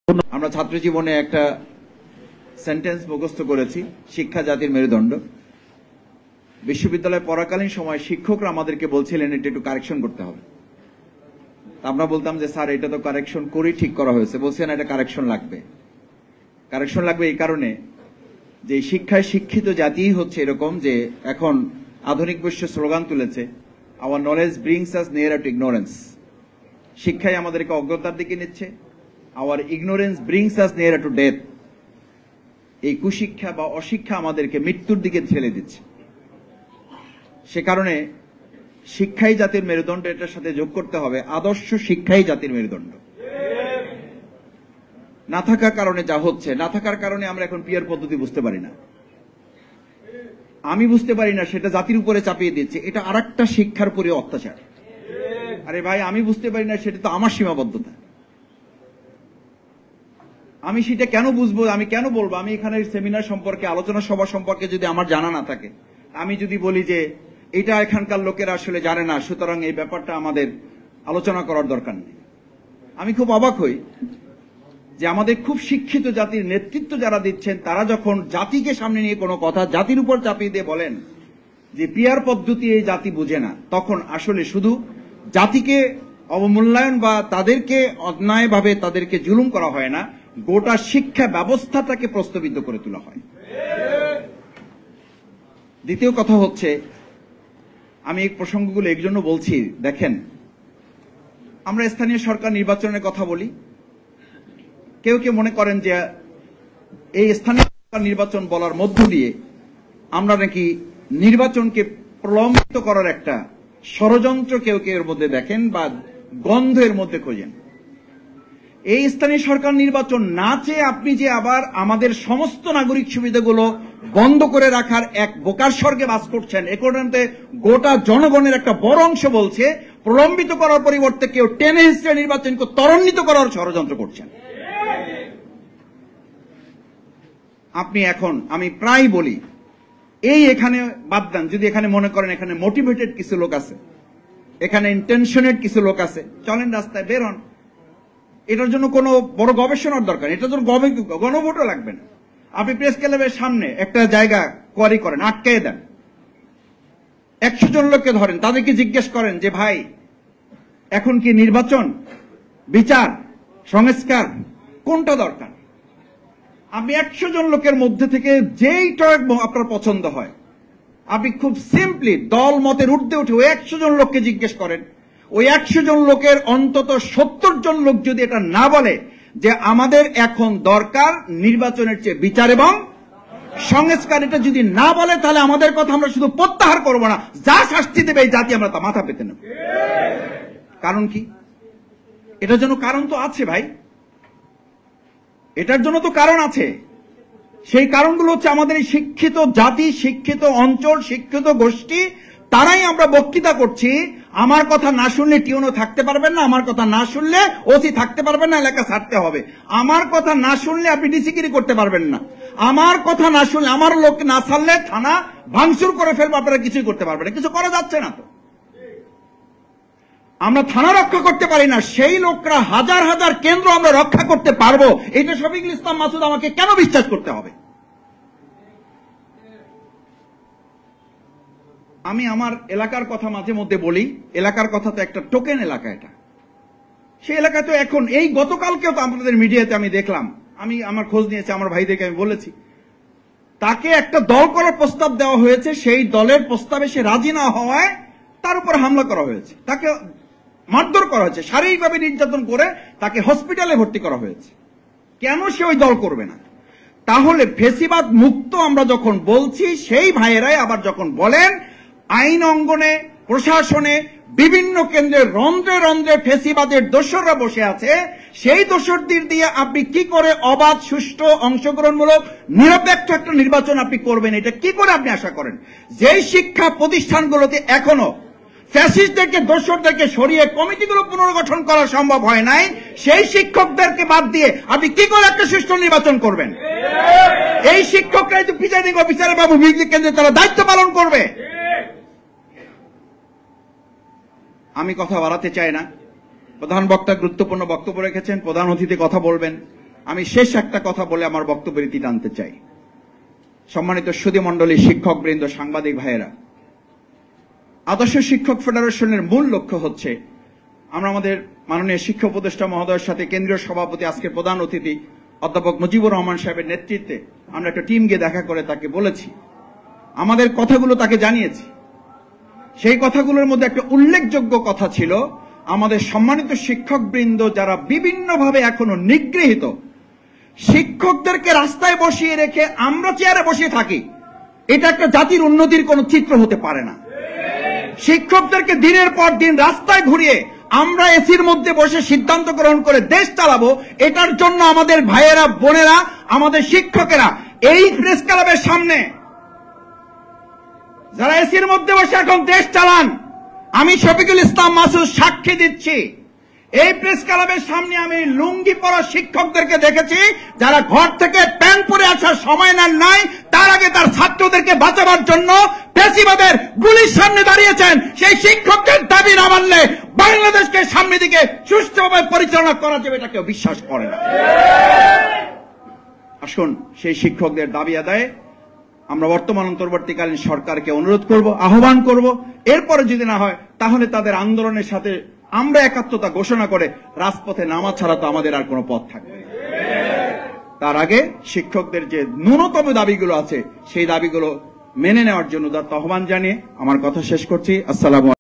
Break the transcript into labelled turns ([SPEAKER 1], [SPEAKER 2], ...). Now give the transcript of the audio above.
[SPEAKER 1] আমরা ছাত্র জীবনে একটা সেন্টেন্স মুখস্থ করেছি, শিক্ষা জাতির মেরুদণ্ড। বিশ্ববিদ্যালয়ে পড়াকালীন সময় শিক্ষকরা আমাদেরকে বলছিলেন এটা একটু কারেকশন করতে হবে। আমরা বলতাম যে স্যার এটা তো কারেকশন করে ঠিক করা হয়েছে, বলছেন এটা কারেকশন লাগবে। কারেকশন লাগবে এই কারণে যে শিক্ষায় শিক্ষিত জাতিই হচ্ছে এরকম যে এখন আধুনিক বিশ্ব স্লোগান তুলেছে, আওয়ার নলেজ ব্রিংস আস নিয়ারার টু ইগনোরেন্স। শিক্ষাই আমাদেরকে অজ্ঞতার দিকে নিচ্ছে, hour ignorance brings us নিয়ারার to death. এই কুশিক্ষা বা অশিক্ষা আমাদেরকে মৃত্যুর দিকে ঠেলে দিচ্ছে। সে কারণে শিক্ষাই জাতির মেরুদণ্ড, এটার সাথে যোগ করতে হবে আদর্শ শিক্ষাই জাতির মেরুদণ্ড। না থাকার কারণে যা হচ্ছে, না থাকার কারণে আমরা এখন পিয়ার পদ্ধতি বুঝতে পারি না, আমি বুঝতে পারি না, সেটা জাতির উপরে চাপিয়ে দিচ্ছে। এটা আরেকটা শিক্ষার উপরে অত্যাচার। আরে ভাই, আমি বুঝতে পারি না, সেটা তো আমার সীমাবদ্ধতা। আমি সেটা কেন বুঝবো, আমি কেন বলবো? আমি এখানে সেমিনার সম্পর্কে, আলোচনা সভা সম্পর্কে যদি আমার জানা না থাকে, আমি যদি বলি যে এটা এখানকার লোকেরা আসলে জানে না, সুতরাং এই ব্যাপারটা আমাদের আলোচনা করার দরকার নেই, আমি খুব অবাক হই যে আমাদের খুব শিক্ষিত জাতির নেতৃত্ব যারা দিচ্ছেন, তারা যখন জাতিকে সামনে নিয়ে কোনো কথা জাতির উপর চাপিয়ে দিয়ে বলেন যে পিয়ার পদ্ধতি এই জাতি বুঝে না, তখন আসলে শুধু জাতিকে অবমূল্যায়ন বা তাদেরকে অন্যায়ভাবে তাদেরকে জুলুম করা হয় না, গোটা শিক্ষা ব্যবস্থাটাকে প্রশ্নবিদ্ধ করে তোলা হয়। দ্বিতীয় কথা হচ্ছে, আমি এই প্রসঙ্গগুলো এই জন্য বলছি, দেখেন আমরা স্থানীয় সরকার নির্বাচনের কথা বলি, কেউ কেউ মনে করেন যে এই স্থানীয় সরকার নির্বাচন বলার মধ্য দিয়ে আমরা নাকি নির্বাচনকে প্রলম্বিত করার একটা ষড়যন্ত্র কেউ কেউ এর মধ্যে দেখেন বা গন্ধ এর মধ্যে খোঁজেন। এই স্থানীয় সরকার নির্বাচন না চেয়ে আপনি যে আবার আমাদের সমস্ত নাগরিক সুবিধাগুলো বন্ধ করে রাখার এক বোকার স্বর্গে বাস করছেন, এ কারণে গোটা জনগণের একটা বড় অংশ বলছে প্রলম্বিত করার পরিবর্তে কেউ টেনে হিস্ট্রি নির্বাচনকে ত্বরান্বিত করার ষড়যন্ত্র করছেন। আপনি এখন, আমি প্রায় বলি, এই এখানে বাদ দেন, যদি এখানে মনে করেন এখানে মোটিভেটেড কিছু লোক আছে, এখানে ইন্টেনশনেড কিছু লোক আছে, চলেন রাস্তায় বের হন। এটার জন্য কোনো বড় গবেষণার দরকার, এটার জন্য গণভোটও লাগবে না। আপনি প্রেস ক্লাবের সামনে একটা জায়গা কোয়ারি করেন, আটকে দেন, 100 জন লোককে ধরেন, তাদেরকে জিজ্ঞেস করেন যে ভাই এখন কি নির্বাচন, বিচার, সংস্কার কোনটা দরকার? আপনি 100 জন লোকের মধ্যে থেকে যেইটা আপনার পছন্দ হয়, আপনি খুব সিম্পলি দল মতের ঊর্ধ্বে উঠে ওই 100 জন লোককে জিজ্ঞেস করেন। ওই 100 জন লোকের অন্তত 70 জন লোক যদি এটা না বলে যে আমাদের এখন দরকার নির্বাচনের চেয়ে বিচার এবং সংস্কার, এটা যদি না বলে, তাহলে আমাদের কথা আমরা শুধু প্রত্যাহার করবো না, যা শাস্তি দেবে এই জাতি আমরা তা মাথা পেতে নেব। কারণ কি? এটার জন্য কারণ তো আছে ভাই, এটার জন্য তো কারণ আছে। সেই কারণগুলো হচ্ছে আমাদের এই শিক্ষিত জাতি, শিক্ষিত অঞ্চল, শিক্ষিত গোষ্ঠী, তারাই আমরা বক্তৃতা করছি, আমার কথা না শুনলে টিউনও থাকতে পারবেন না, আমার কথা না শুনলে ওসি থাকতে পারবেন না, এলাকা ছাড়তে হবে, আমার কথা না শুনলে আপনি ডিসিগিরি করতে পারবেন না, আমার কথা না শুনলে, আমার লোক না ছাড়লে থানা ভাঙচুর করে ফেলবো, আপনারা কিছুই করতে পারবেন না। কিছু করা যাচ্ছে না তো, আমরা থানা রক্ষা করতে পারি না, সেই লোকরা হাজার হাজার কেন্দ্র আমরা রক্ষা করতে পারবো, এটা শফিকুল ইসলাম মাসুদ আমাকে কেন বিশ্বাস করতে হবে? আমি আমার এলাকার কথা মাঝে মধ্যে বলি, এলাকার কথা তো একটা টোকেন এলাকা, এটা সেই এলাকায় তো এখন এই গতকালকেও তো আপনাদের মিডিয়াতে আমি দেখলাম, আমি আমার খোঁজ নিয়েছি, আমার ভাইদেরকে আমি বলেছি, তাকে একটা দল করার প্রস্তাব দেওয়া হয়েছে, সেই দলের প্রস্তাবে সে রাজি না হওয়ায় তার উপর হামলা করা হয়েছে, তাকে মারধর করা হয়েছে, শারীরিকভাবে নির্যাতন করে তাকে হসপিটালে ভর্তি করা হয়েছে। কেন সে ওই দল করবে না? তাহলে ফেসিবাদ মুক্ত আমরা যখন বলছি, সেই ভাইয়েরাই আবার যখন বলেন আইন অঙ্গনে, প্রশাসনে, বিভিন্ন কেন্দ্রে রন্ধ্রে রন্ধ্রে ফেসিবাদের দোসররা বসে আছে, সেই দোসরদের দিয়ে আপনি কি করে অবাধ, সুষ্ঠু, অংশগ্রহণমূলক, নিরপেক্ষ একটা নির্বাচন আপনি করবেন? এটা কি করে আপনি আশা করেন? যেই শিক্ষা প্রতিষ্ঠানগুলোতে এখনো ফ্যাসিস্টদেরকে, দোসরদেরকে সরিয়ে কমিটিগুলো পুনর্গঠন করা সম্ভব হয় নাই, সেই শিক্ষকদেরকে বাদ দিয়ে আপনি কি করে একটা সুষ্ঠু নির্বাচন করবেন? এই শিক্ষকরাই তো প্রিজাইডিং অফিসার বাবু বিজলি কেন্দ্রে তারা দায়িত্ব পালন করবে। আমি কথা বাড়াতে চাই না, প্রধান বক্তা গুরুত্বপূর্ণ বক্তব্য রেখেছেন, প্রধান অতিথি কথা বলবেন, আমি শেষ একটা কথা বলে আমার বক্তব্যের ইতি টানতে চাই। সম্মানিত সুধী মণ্ডলী, শিক্ষক বৃন্দ, সাংবাদিক ভাইয়েরা, আদর্শ শিক্ষক ফেডারেশনের মূল লক্ষ্য হচ্ছে আমরা আমাদের মাননীয় শিক্ষা উপদেষ্টা মহোদয়ের সাথে কেন্দ্রীয় সভাপতি, আজকের প্রধান অতিথি অধ্যাপক মুজিবুর রহমান সাহেবের নেতৃত্বে আমরা একটা টিম গিয়ে দেখা করে তাকে বলেছি, আমাদের কথাগুলো তাকে জানিয়েছি। সেই কথাগুলোর মধ্যে একটা উল্লেখযোগ্য কথা ছিল, আমাদের সম্মানিত শিক্ষকবৃন্দ যারা বিভিন্নভাবে এখনো নিগৃহীত, শিক্ষকদেরকে রাস্তায় বসিয়ে রেখে আমরা চেয়ারে বসিয়ে থাকি, এটা একটা জাতির উন্নতির কোন চিত্র হতে পারে না। শিক্ষকদেরকে দিনের পর দিন রাস্তায় ঘুরিয়ে আমরা এসির মধ্যে বসে সিদ্ধান্ত গ্রহণ করে দেশ চালাবো, এটার জন্য আমাদের ভাইয়েরা, বোনেরা, আমাদের শিক্ষকেরা এই প্রেস ক্লাবের সামনে যারা এসির মধ্যে বসে এখন দেশ চালান, আমি শফিকুল ইসলাম মাসুদ সাক্ষী দিচ্ছি, এই প্রেস ক্লাবের সামনে আমি লুঙ্গি পরা শিক্ষকদেরকে দেখেছি যারা ঘর থেকে প্যান্ট পরে আসার সময় নেন নাই, তার আগে তার ছাত্রদেরকে বাঁচাবার জন্য ফ্যাসিবাদের গুলির সামনে দাঁড়িয়েছেন। সেই শিক্ষকদের দাবি না মানলে বাংলাদেশকে সামনের দিকে সুষ্ঠুভাবে পরিচালনা করা যাবে এটা কেউ বিশ্বাস করে না। আসুন সেই শিক্ষকদের দাবি আদায়ে আমরা বর্তমান অন্তর্বর্তীকালীন সরকারকে অনুরোধ করব, আহ্বান করব। এরপরে যদি না হয় তাহলে তাদের আন্দোলনের সাথে আমরা একাত্মতা ঘোষণা করে রাজপথে নামা ছাড়া তো আমাদের আর কোনো পথ থাকবে। তার আগে শিক্ষকদের যে ন্যূনতম দাবিগুলো আছে সেই দাবিগুলো মেনে নেওয়ার জন্য আহ্বান জানিয়ে আমার কথা শেষ করছি। আসসালামু আলাইকুম।